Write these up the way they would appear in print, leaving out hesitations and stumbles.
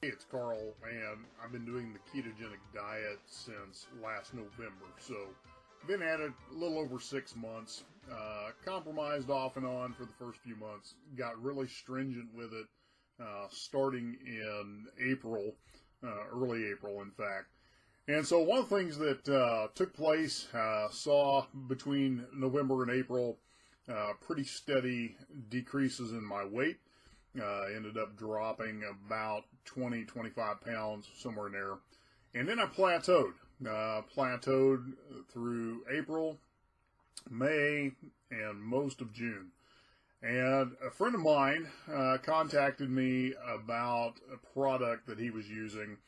Hey, it's Carl, and I've been doing the ketogenic diet since last November, so been at it a little over 6 months. Compromised off and on for the first few months, got really stringent with it starting in April, early April in fact. And so one of the things that took place, saw between November and April pretty steady decreases in my weight. Ended up dropping about 20-25 pounds, somewhere in there. And then I plateaued. Plateaued through April, May, and most of June. And a friend of mine contacted me about a product that he was using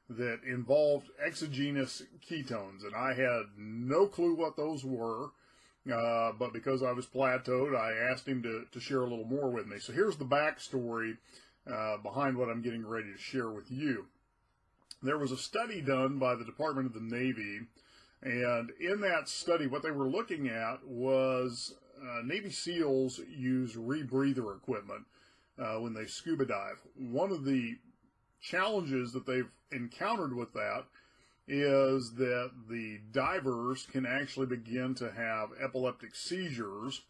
that involved exogenous ketones. And I had no clue what those were. But because I was plateaued, I asked him to share a little more with me. So here's the backstory behind what I'm getting ready to share with you. There was a study done by the Department of the Navy, and in that study, what they were looking at was Navy SEALs use rebreather equipment when they scuba dive. One of the challenges that they've encountered with that is that the divers can actually begin to have epileptic seizures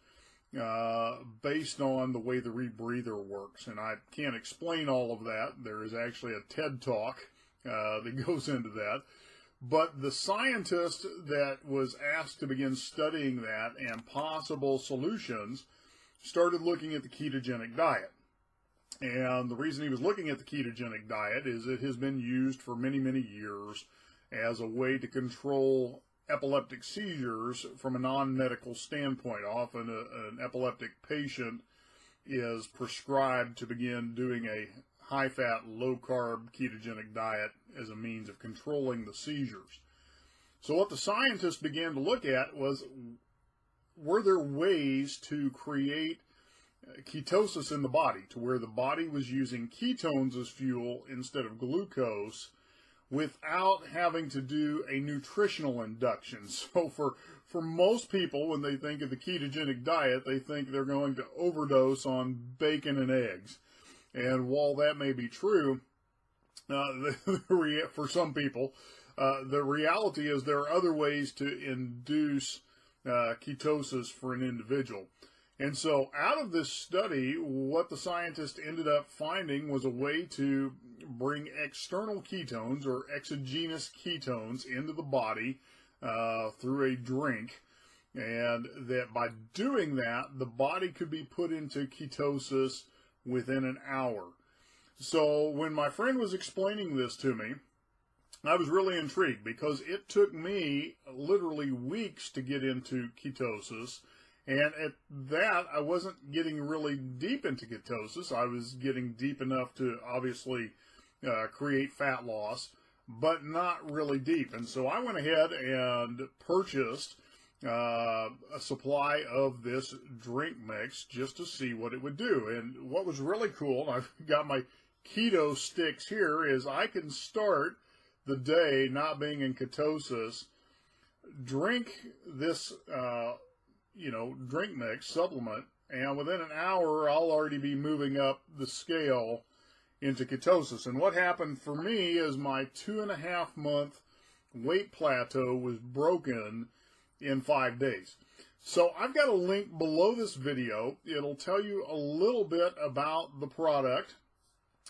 based on the way the rebreather works. And I can't explain all of that. There is actually a TED Talk that goes into that. But the scientist that was asked to begin studying that and possible solutions started looking at the ketogenic diet. And the reason he was looking at the ketogenic diet is it has been used for many, many years as a way to control epileptic seizures from a non-medical standpoint. Often an epileptic patient is prescribed to begin doing a high-fat, low-carb ketogenic diet as a means of controlling the seizures. So what the scientists began to look at was, were there ways to create ketosis in the body, to where the body was using ketones as fuel instead of glucose, without having to do a nutritional induction. So for most people, when they think of the ketogenic diet, they think they're going to overdose on bacon and eggs. And while that may be true, for some people, the reality is there are other ways to induce ketosis for an individual. And so out of this study, what the scientists ended up finding was a way to bring external ketones or exogenous ketones into the body through a drink. And that by doing that, the body could be put into ketosis within an hour. So when my friend was explaining this to me, I was really intrigued because it took me literally weeks to get into ketosis. And at that, I wasn't getting really deep into ketosis. I was getting deep enough to obviously create fat loss, but not really deep. And so I went ahead and purchased a supply of this drink mix just to see what it would do. And what was really cool, and I've got my keto sticks here, is I can start the day not being in ketosis, drink this drink mix, supplement, and within an hour, I'll already be moving up the scale into ketosis. And what happened for me is my 2.5 month weight plateau was broken in 5 days. So I've got a link below this video. It'll tell you a little bit about the product.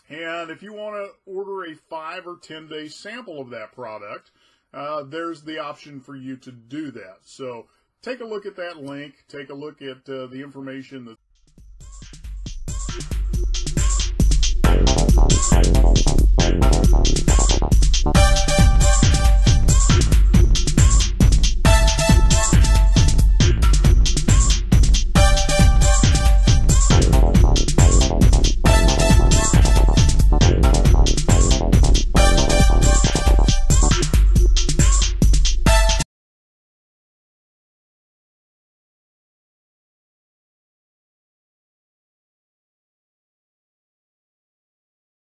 And if you want to order a 5 or 10 day sample of that product, there's the option for you to do that. So take a look at that link. Take a look at the information that